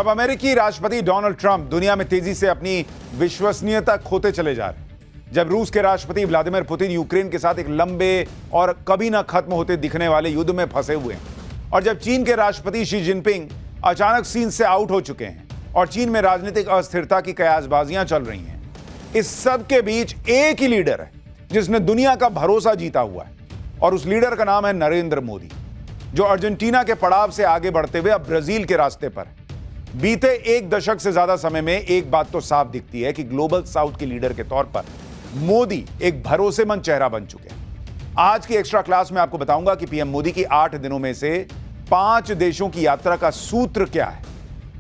जब अमेरिकी राष्ट्रपति डोनाल्ड ट्रंप दुनिया में तेजी से अपनी विश्वसनीयता खोते चले जा रहे हैं, जब रूस के राष्ट्रपति व्लादिमीर पुतिन यूक्रेन के साथ एक लंबे और कभी न खत्म होते दिखने वाले युद्ध में फंसे हुए हैं, और जब चीन के राष्ट्रपति शी जिनपिंग अचानक सीन से आउट हो चुके हैं और चीन में राजनीतिक अस्थिरता की कयासबाजियां चल रही हैं, इस सब के बीच एक ही लीडर है जिसने दुनिया का भरोसा जीता हुआ है, और उस लीडर का नाम है नरेंद्र मोदी, जो अर्जेंटीना के पड़ाव से आगे बढ़ते हुए अब ब्राजील के रास्ते पर है। बीते एक दशक से ज्यादा समय में एक बात तो साफ दिखती है कि ग्लोबल साउथ के लीडर के तौर पर मोदी एक भरोसेमंद चेहरा बन चुके हैं। आज की एक्स्ट्रा क्लास में आपको बताऊंगा कि पीएम मोदी की 8 दिनों में से 5 देशों की यात्रा का सूत्र क्या है,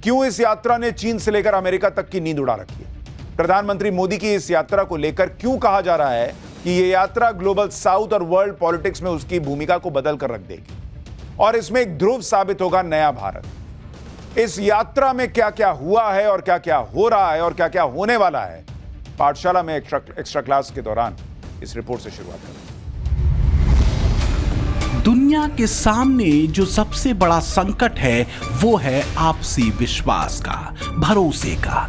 क्यों इस यात्रा ने चीन से लेकर अमेरिका तक की नींद उड़ा रखी है, प्रधानमंत्री मोदी की इस यात्रा को लेकर क्यों कहा जा रहा है कि यह यात्रा ग्लोबल साउथ और वर्ल्ड पॉलिटिक्स में उसकी भूमिका को बदल कर रख देगी, और इसमें एक ध्रुव साबित होगा नया भारत। इस यात्रा में क्या क्या हुआ है और क्या क्या हो रहा है और क्या क्या होने वाला है, पाठशाला में एक्स्ट्रा क्लास के दौरान इस रिपोर्ट से शुरुआत करें। दुनिया के सामने जो सबसे बड़ा संकट है वो है आपसी विश्वास का, भरोसे का।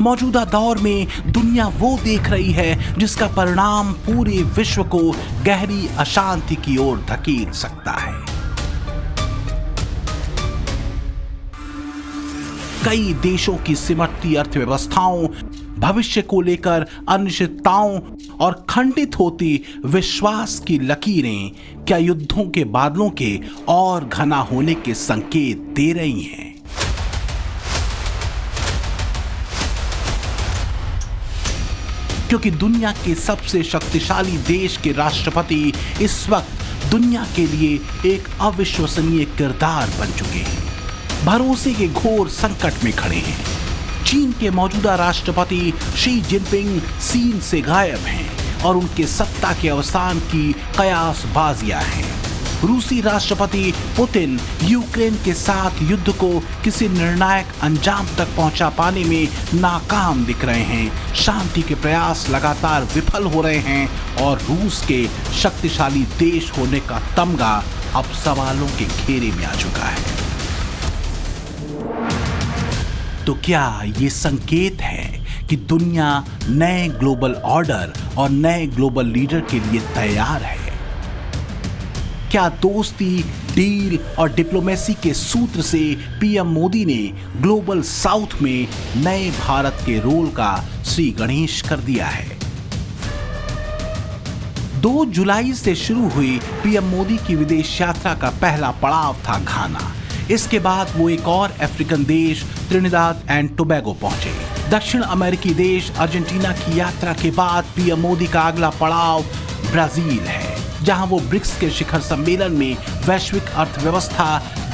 मौजूदा दौर में दुनिया वो देख रही है जिसका परिणाम पूरे विश्व को गहरी अशांति की ओर धकेल सकता है। कई देशों की सिमटती अर्थव्यवस्थाओं, भविष्य को लेकर अनिश्चितताओं और खंडित होती विश्वास की लकीरें क्या युद्धों के बादलों के और घना होने के संकेत दे रही हैं? क्योंकि दुनिया के सबसे शक्तिशाली देश के राष्ट्रपति इस वक्त दुनिया के लिए एक अविश्वसनीय किरदार बन चुके हैं, भरोसे के घोर संकट में खड़े हैं। चीन के मौजूदा राष्ट्रपति शी जिनपिंग सीन से गायब हैं और उनके सत्ता के अवसान की कयासबाजियां हैं। रूसी राष्ट्रपति पुतिन यूक्रेन के साथ युद्ध को किसी निर्णायक अंजाम तक पहुंचा पाने में नाकाम दिख रहे हैं। शांति के प्रयास लगातार विफल हो रहे हैं और रूस के शक्तिशाली देश होने का तमगा अब सवालों के घेरे में आ चुका है। तो क्या ये संकेत है कि दुनिया नए ग्लोबल ऑर्डर और नए ग्लोबल लीडर के लिए तैयार है? क्या दोस्ती, डील और डिप्लोमेसी के सूत्र से पीएम मोदी ने ग्लोबल साउथ में नए भारत के रोल का श्री गणेश कर दिया है? 2 जुलाई से शुरू हुई पीएम मोदी की विदेश यात्रा का पहला पड़ाव था घाना। इसके बाद वो एक और अफ्रीकन देश त्रिनिदाद एंड टोबैगो पहुंचे। दक्षिण अमेरिकी देश अर्जेंटीना की यात्रा के बाद पीएम मोदी का अगला पड़ाव ब्राजील है, जहां वो ब्रिक्स के शिखर सम्मेलन में वैश्विक अर्थव्यवस्था,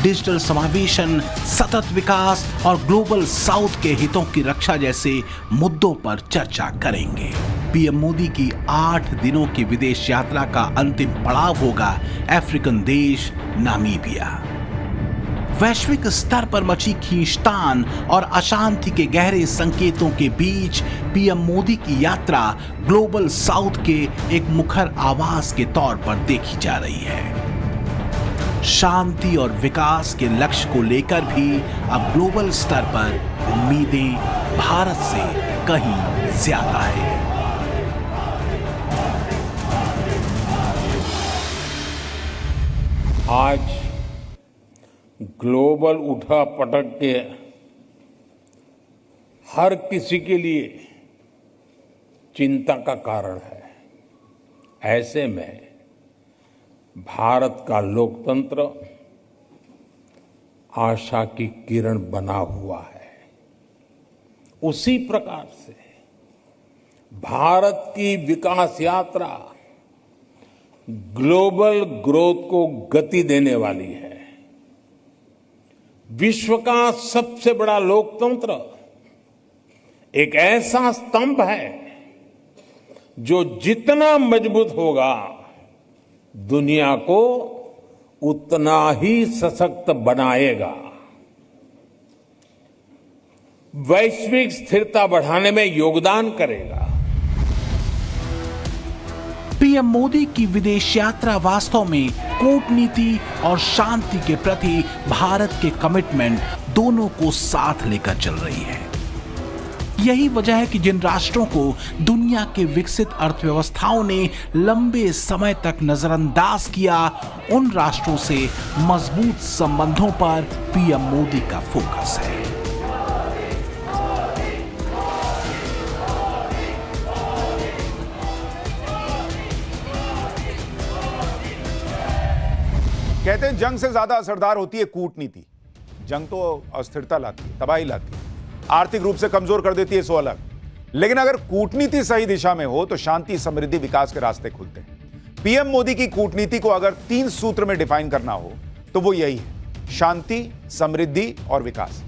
डिजिटल समावेशन, सतत विकास और ग्लोबल साउथ के हितों की रक्षा जैसे मुद्दों पर चर्चा करेंगे। पीएम मोदी की 8 दिनों की विदेश यात्रा का अंतिम पड़ाव होगा अफ्रीकन देश नामीबिया। वैश्विक स्तर पर मची खींचतान और अशांति के गहरे संकेतों के बीच पीएम मोदी की यात्रा ग्लोबल साउथ के एक मुखर आवाज के तौर पर देखी जा रही है। शांति और विकास के लक्ष्य को लेकर भी अब ग्लोबल स्तर पर उम्मीदें भारत से कहीं ज्यादा है। आज ग्लोबल उठा पटक के हर किसी के लिए चिंता का कारण है। ऐसे में भारत का लोकतंत्र आशा की किरण बना हुआ है। उसी प्रकार से भारत की विकास यात्रा ग्लोबल ग्रोथ को गति देने वाली है। विश्व का सबसे बड़ा लोकतंत्र एक ऐसा स्तंभ है जो जितना मजबूत होगा दुनिया को उतना ही सशक्त बनाएगा, वैश्विक स्थिरता बढ़ाने में योगदान करेगा। पीएम मोदी की विदेश यात्रा वास्तव में कूटनीति और शांति के प्रति भारत के कमिटमेंट दोनों को साथ लेकर चल रही है। यही वजह है कि जिन राष्ट्रों को दुनिया के विकसित अर्थव्यवस्थाओं ने लंबे समय तक नजरअंदाज किया, उन राष्ट्रों से मजबूत संबंधों पर पीएम मोदी का फोकस है। कहते हैं जंग से ज्यादा असरदार होती है कूटनीति। जंग तो अस्थिरता लाती है, तबाही लाती है, आर्थिक रूप से कमजोर कर देती है, सो अलग। लेकिन अगर कूटनीति सही दिशा में हो तो शांति, समृद्धि, विकास के रास्ते खुलते हैं। पीएम मोदी की कूटनीति को अगर 3 सूत्र में डिफाइन करना हो तो वो यही है: शांति, समृद्धि और विकास।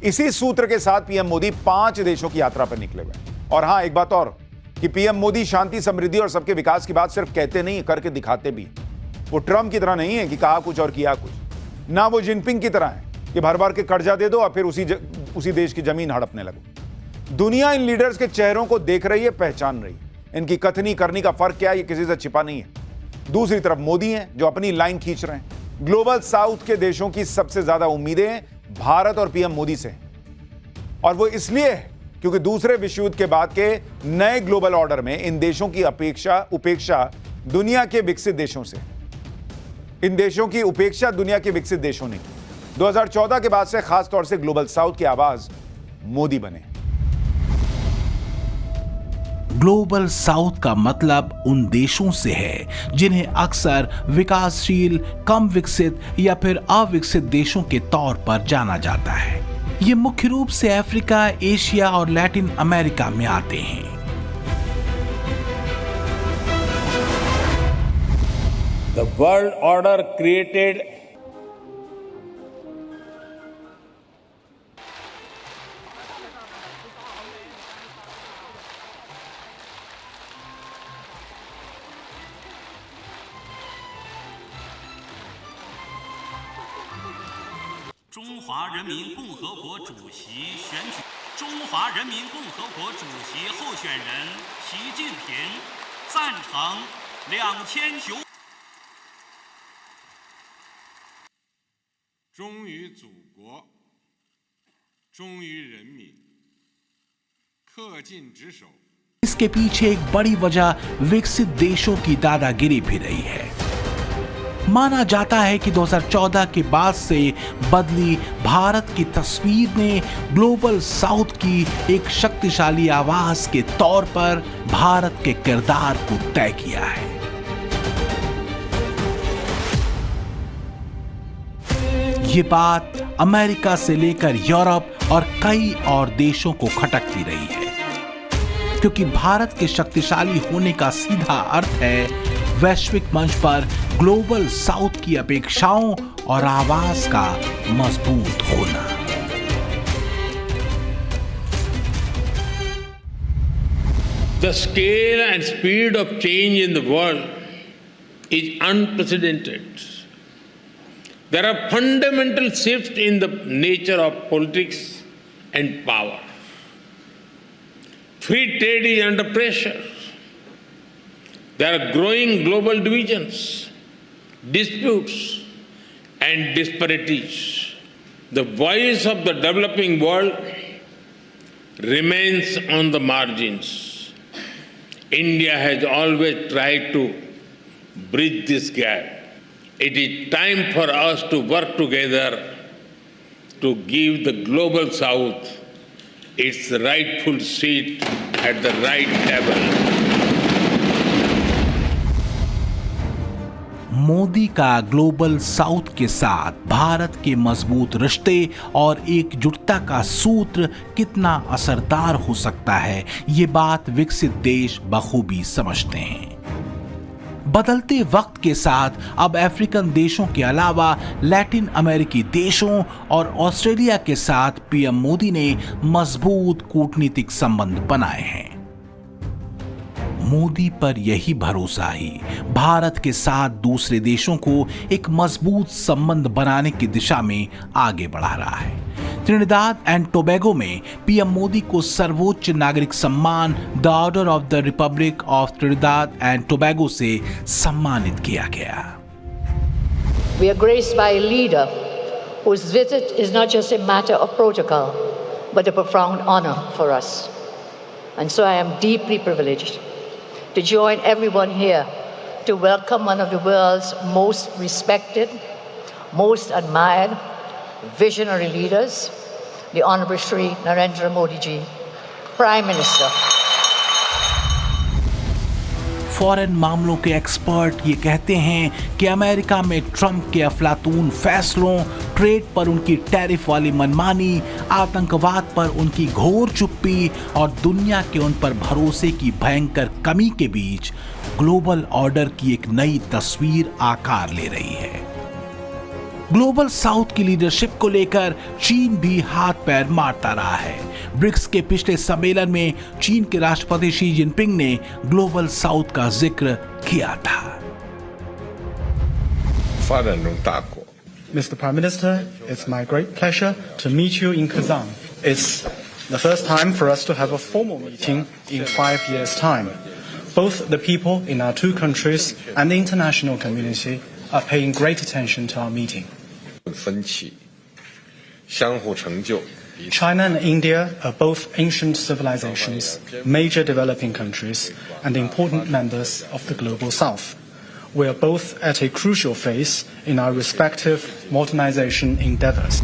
इसी सूत्र के साथ पीएम मोदी 5 देशों की यात्रा पर निकले हुए। और हां, एक बात और कि पीएम मोदी शांति, समृद्धि और सबके विकास की बात सिर्फ कहते नहीं, करके दिखाते भी। वो ट्रम्प की तरह नहीं है कि कहा कुछ और किया कुछ, ना वो जिनपिंग की तरह है कि भर भर के कर्जा दे दो और फिर उसी देश की जमीन हड़पने लगो। दुनिया इन लीडर्स के चेहरों को देख रही है, पहचान रही है। इनकी कथनी करनी का फर्क क्या है, ये किसी से छिपा नहीं है। दूसरी तरफ मोदी हैं जो अपनी लाइन खींच रहे हैं। ग्लोबल साउथ के देशों की सबसे ज्यादा उम्मीदें भारत और पीएम मोदी से हैं। और वो इसलिए है क्योंकि दूसरे विश्व युद्ध के बाद के नए ग्लोबल ऑर्डर में इन देशों की उपेक्षा दुनिया के विकसित देशों से, इन देशों की उपेक्षा दुनिया के विकसित देशों ने की। 2014 के बाद से खास तौर से ग्लोबल साउथ की आवाज मोदी बने। ग्लोबल साउथ का मतलब उन देशों से है जिन्हें अक्सर विकासशील, कम विकसित या फिर अविकसित देशों के तौर पर जाना जाता है। ये मुख्य रूप से अफ्रीका, एशिया और लैटिन अमेरिका में आते हैं। The world order created इसके पीछे एक बड़ी वजह विकसित देशों की दादागिरी भी रही है। माना जाता है कि 2014 के बाद से बदली भारत की तस्वीर ने ग्लोबल साउथ की एक शक्तिशाली आवाज के तौर पर भारत के किरदार को तय किया है। ये बात अमेरिका से लेकर यूरोप और कई और देशों को खटकती रही है, क्योंकि भारत के शक्तिशाली होने का सीधा अर्थ है वैश्विक मंच पर ग्लोबल साउथ की अपेक्षाओं और आवाज का मजबूत होना। the scale and speed of change in the world is unprecedented. There are fundamental shifts in the nature of politics and power. Free trade is under pressure. There are growing global divisions, disputes, and disparities. The voice of the developing world remains on the margins. India has always tried to bridge this gap. It is time for us to work together to give the global South its rightful seat at the right table. Modi का global south के साथ भारत के मजबूत रिश्ते और एकजुटता का सूत्र कितना असरदार हो सकता है, ये बात विकसित देश बखूबी समझते हैं। बदलते वक्त के साथ अब अफ्रीकन देशों के अलावा लैटिन अमेरिकी देशों और ऑस्ट्रेलिया के साथ पीएम मोदी ने मजबूत कूटनीतिक संबंध बनाए हैं। मोदी पर यही भरोसा ही भारत के साथ दूसरे देशों को एक मजबूत संबंध बनाने की दिशा में आगे बढ़ा रहा है। त्रिनिदाद एंड टोबैगो में पीएम मोदी को सर्वोच्च नागरिक सम्मान the order of the Republic of Trinidad and Tobago से सम्मानित किया गया। We are graced by a leader whose visit is not just a matter of protocol, but a profound honor for us. And so I am deeply privileged to join everyone here to welcome one of the world's most respected, most admired, visionary leaders, the Honorable Shri Narendra Modi ji, Prime Minister. Foreign मामलों के expert ये कहते हैं कि America में Trump के अफलातून फैसलों, ट्रेड पर उनकी टैरिफ वाली मनमानी, आतंकवाद पर उनकी घोर चुप्पी और दुनिया के उन पर भरोसे की भयंकर कमी के बीच ग्लोबल ऑर्डर की एक नई तस्वीर आकार ले रही है। ग्लोबल साउथ की लीडरशिप को लेकर चीन भी हाथ पैर मारता रहा है। ब्रिक्स के पिछले सम्मेलन में चीन के राष्ट्रपति शी जिनपिंग ने ग्लोबल साउथ का जिक्र किया था। Mr. Prime Minister, it's my great pleasure to meet you in Kazan. It's the first time for us to have a formal meeting in 5 years' time. Both the people in our two countries and the international community are paying great attention to our meeting. China and India are both ancient civilizations, major developing countries, and important members of the Global South. We are both at a crucial phase in our respective modernization endeavors.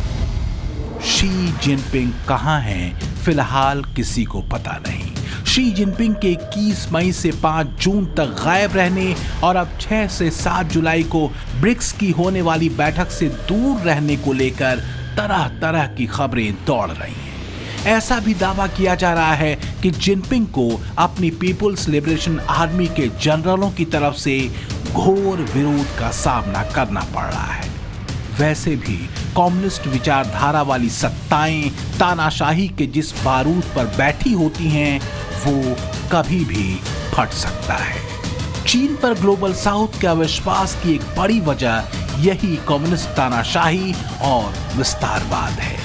Xi Jinping कहाँ हैं फिलहाल किसी को पता नहीं। Xi Jinping के 21 मई से 5 जून तक गायब रहने और अब 6 से 7 जुलाई को ब्रिक्स की होने वाली बैठक से दूर रहने को लेकर तरह तरह की खबरें दौड़ रही हैं। ऐसा भी दावा किया जा रहा है कि जिनपिंग को अपनी पीपुल्स लिबरेशन आर्मी के जनरलों की तरफ से घोर विरोध का सामना करना पड़ रहा है। वैसे भी कम्युनिस्ट विचारधारा वाली सत्ताएं तानाशाही के जिस बारूद पर बैठी होती हैं वो कभी भी फट सकता है। चीन पर ग्लोबल साउथ के अविश्वास की एक बड़ी वजह यही कम्युनिस्ट तानाशाही और विस्तारवाद है।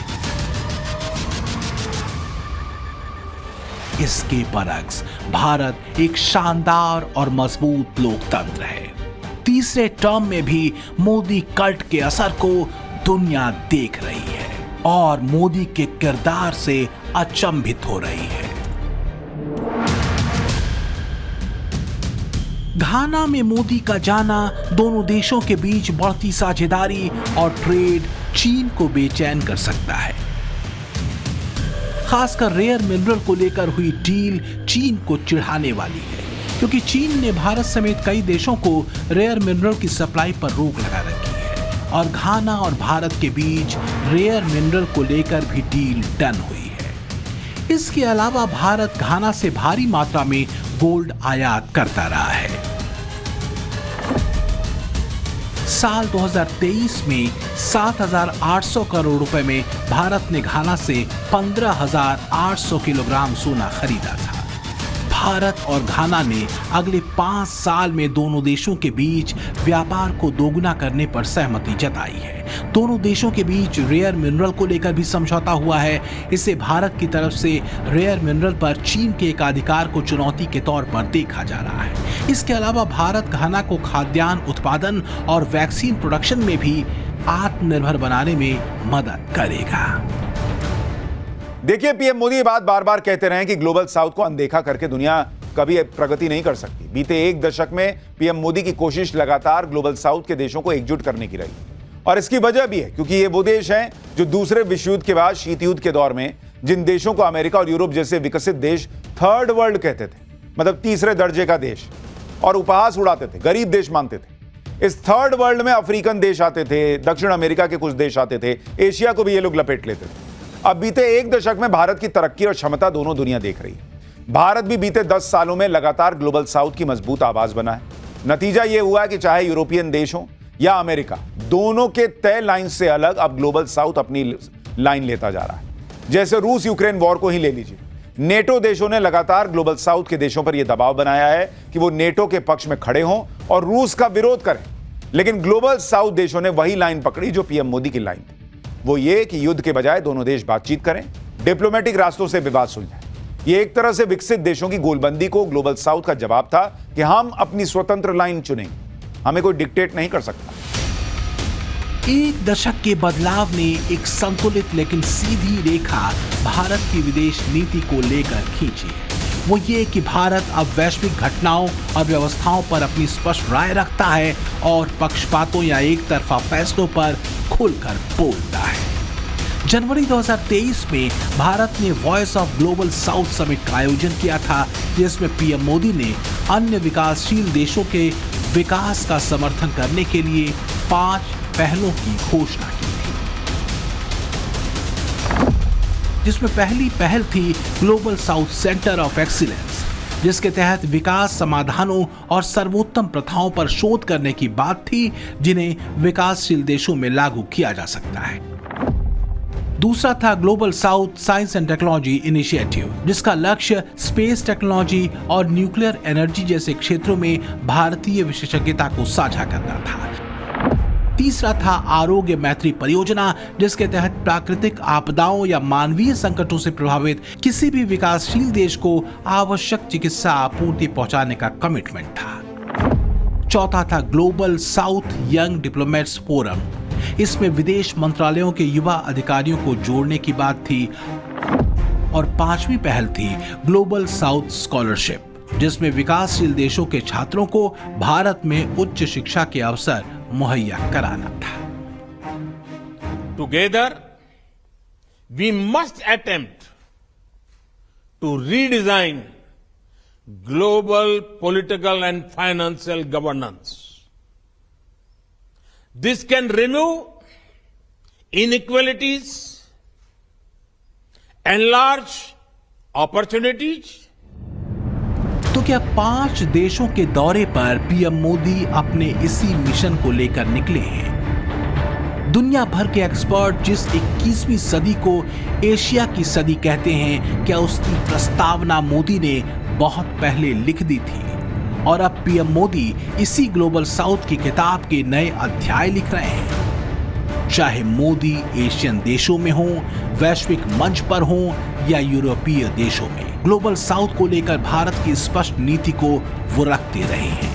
इसके बरक्स भारत एक शानदार और मजबूत लोकतंत्र है। तीसरे टर्म में भी मोदी कल्ट के असर को दुनिया देख रही है और मोदी के किरदार से अचंभित हो रही है। घाना में मोदी का जाना दोनों देशों के बीच बढ़ती साझेदारी और ट्रेड चीन को बेचैन कर सकता है। खासकर रेयर मिनरल को लेकर हुई डील चीन को चिढ़ाने वाली है, क्योंकि चीन ने भारत समेत कई देशों को रेयर मिनरल की सप्लाई पर रोक लगा रखी है और घाना और भारत के बीच रेयर मिनरल को लेकर भी डील डन हुई है। इसके अलावा भारत घाना से भारी मात्रा में गोल्ड आयात करता रहा है। साल 2023 में 7,800 करोड़ रुपए में भारत ने घाना से 15,800 किलोग्राम सोना खरीदा था। भारत और घाना ने अगले 5 साल में दोनों देशों के बीच व्यापार को दोगुना करने पर सहमति जताई है। दोनों देशों के बीच रेयर मिनरल को लेकर भी समझौता हुआ है। इसे भारत की तरफ से रेयर मिनरल पर चीन के एकाधिकार को चुनौती के तौर पर देखा जा रहा है। इसके अलावा भारत घाना को खाद्यान्न उत्पादन और वैक्सीन प्रोडक्शन में भी आत्मनिर्भर बनाने में मदद करेगा। देखिए, पीएम मोदी ये बात बार बार कहते रहे कि ग्लोबल साउथ को अनदेखा करके दुनिया कभी प्रगति नहीं कर सकती। बीते 1 दशक में पीएम मोदी की कोशिश लगातार ग्लोबल साउथ के देशों को एकजुट करने की रही और इसकी वजह भी है क्योंकि ये वो देश हैं जो दूसरे विश्व युद्ध के बाद शीत युद्ध के दौर में जिन देशों को अमेरिका और यूरोप जैसे विकसित देश थर्ड वर्ल्ड कहते थे, मतलब तीसरे दर्जे का देश, और उपहास उड़ाते थे, गरीब देश मानते थे। इस थर्ड वर्ल्ड में अफ्रीकन देश आते थे, दक्षिण अमेरिका के कुछ देश आते थे, एशिया को भी ये लोग लपेट लेते थे। अब बीते 1 दशक में भारत की तरक्की और क्षमता दोनों दुनिया देख रही है। भारत भी बीते 10 सालों में लगातार ग्लोबल साउथ की मजबूत आवाज बना है। नतीजा यह हुआ कि चाहे यूरोपियन देश हो या अमेरिका, दोनों के तय लाइन से अलग अब ग्लोबल साउथ अपनी लाइन लेता जा रहा है। जैसे रूस यूक्रेन वॉर को ही ले लीजिए। नेटो देशों ने लगातार ग्लोबल साउथ के देशों पर यह दबाव बनाया है कि वो नेटो के पक्ष में खड़े हों और रूस का विरोध करें, लेकिन ग्लोबल साउथ देशों ने वही लाइन पकड़ी जो पीएम मोदी की लाइन थी। वो ये कि युद्ध के बजाय दोनों देश बातचीत करें, डिप्लोमेटिक रास्तों से विवाद सुलझाएं। ये एक तरह से विकसित देशों की गोलबंदी को ग्लोबल साउथ का जवाब था कि हम अपनी स्वतंत्र लाइन चुनेंगे, हमें कोई डिक्टेट नहीं कर सकता। एक दशक के बदलाव ने एक संतुलित लेकिन सीधी रेखा भारत की विदेश नीति को लेकर खींची है। वो ये कि भारत अब वैश्विक घटनाओं और व्यवस्थाओं पर अपनी स्पष्ट राय रखता है और पक्षपातों या एक तरफा फैसलों पर खुलकर बोलता है। जनवरी 2023 में भारत ने voice of global south summit का आयोजन किया था, जिसमें पीएम मोदी ने अन्य विकासशील देशों के विकास का समर्थन करने के लिए 5 पहलों की घोषणा की थी, जिसमें पहली पहल थी global south centre of excellence, जिसके तहत विकास समाधानों और सर्वोत्तम प्रथाओं पर शोध करने की बात थी जिन्हें विकासशील देशों में लागू किया जा सकता है। दूसरा था global south science and technology initiative, जिसका लक्ष्य स्पेस टेक्नोलॉजी और न्यूक्लियर एनर्जी जैसे क्षेत्रों में भारतीय विशेषज्ञता को साझा करना था। तीसरा था आरोग्य मैत्री परियोजना, जिसके तहत प्राकृतिक आपदाओं या मानवीय संकटों से प्रभावित किसी भी विकासशील देश को आवश्यक चिकित्सा आपूर्ति पहुंचाने का कमिटमेंट था। चौथा था global south young diplomats forum. इसमें विदेश मंत्रालयों के युवा अधिकारियों को जोड़ने की बात थी। और 5वीं पहल थी ग्लोबल साउथ स्कॉलरशिप, जिसमें विकासशील देशों के छात्रों को भारत में उच्च शिक्षा के अवसर मुहैया कराना था। Together, we must attempt to redesign global political and financial governance. This can remove inequalities, enlarge opportunities. तो क्या 5 देशों के दौरे पर पीएम मोदी अपने इसी मिशन को लेकर निकले हैं? दुनिया भर के एक्सपर्ट जिस 21वीं सदी को एशिया की सदी कहते हैं, क्या उसकी प्रस्तावना मोदी ने बहुत पहले लिख दी थी? और अब पीएम मोदी इसी ग्लोबल साउथ की किताब के नए अध्याय लिख रहे हैं। चाहे मोदी एशियन देशों में हो, वैश्विक मंच पर हो या यूरोपीय देशों में, ग्लोबल साउथ को लेकर भारत की स्पष्ट नीति को वो रखते रहे हैं।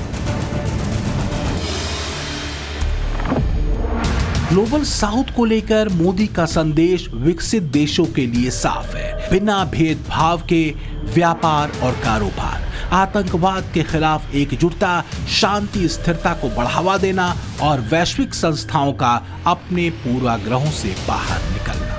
ग्लोबल साउथ को लेकर मोदी का संदेश विकसित देशों के लिए साफ है। बिना भेदभाव के व्यापार और कारोबार, आतंकवाद के खिलाफ एकजुटता, शांति स्थिरता को बढ़ावा देना और वैश्विक संस्थाओं का अपने पूर्वाग्रहों से बाहर निकलना।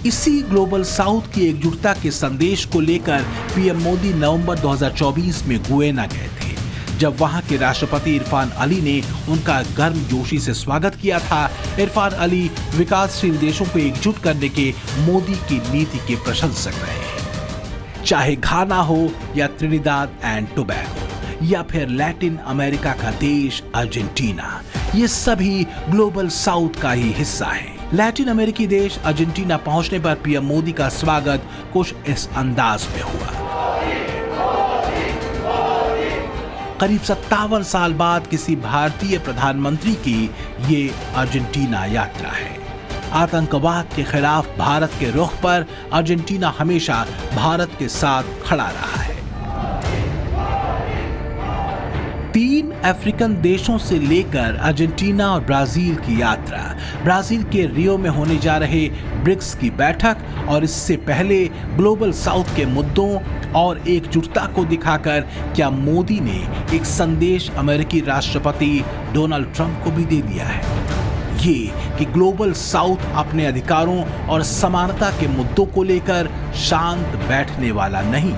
इसी ग्लोबल साउथ की एकजुटता के संदेश को लेकर पीएम मोदी नवंबर 2024 में गुयेना गए थे, जब वहां के राष्ट्रपति इरफान अली ने उनका गर्मजोशी से स्वागत किया था। इरफान अली विकासशील देशों को एकजुट करने के मोदी की नीति के प्रशंसक रहे हैं। चाहे घाना हो या त्रिनिदाद एंड टोबैगो या फिर लैटिन अमेरिका का देश अर्जेंटीना, ये सभी ग्लोबल साउथ का ही हिस्सा है। लैटिन अमेरिकी देश अर्जेंटीना पहुंचने पर पीएम मोदी का स्वागत कुछ इस अंदाज में हुआ। करीब 57 साल बाद किसी भारतीय प्रधानमंत्री की ये अर्जेंटीना यात्रा है। आतंकवाद के खिलाफ भारत के रुख पर अर्जेंटीना हमेशा भारत के साथ खड़ा रहा है। 3 अफ्रीकन देशों से लेकर अर्जेंटीना और ब्राजील की यात्रा, ब्राजील के रियो में होने जा रहे ब्रिक्स की बैठक और इससे पहले ग्लोबल साउथ के मुद्दों और एकजुटता को दिखाकर क्या मोदी ने एक संदेश अमेरिकी राष्ट्रपति डोनाल्ड ट्रंप को भी दे दिया है? ये कि ग्लोबल साउथ अपने अधिकारों और समानता के मुद्दों को लेकर शांत बैठने वाला नहीं।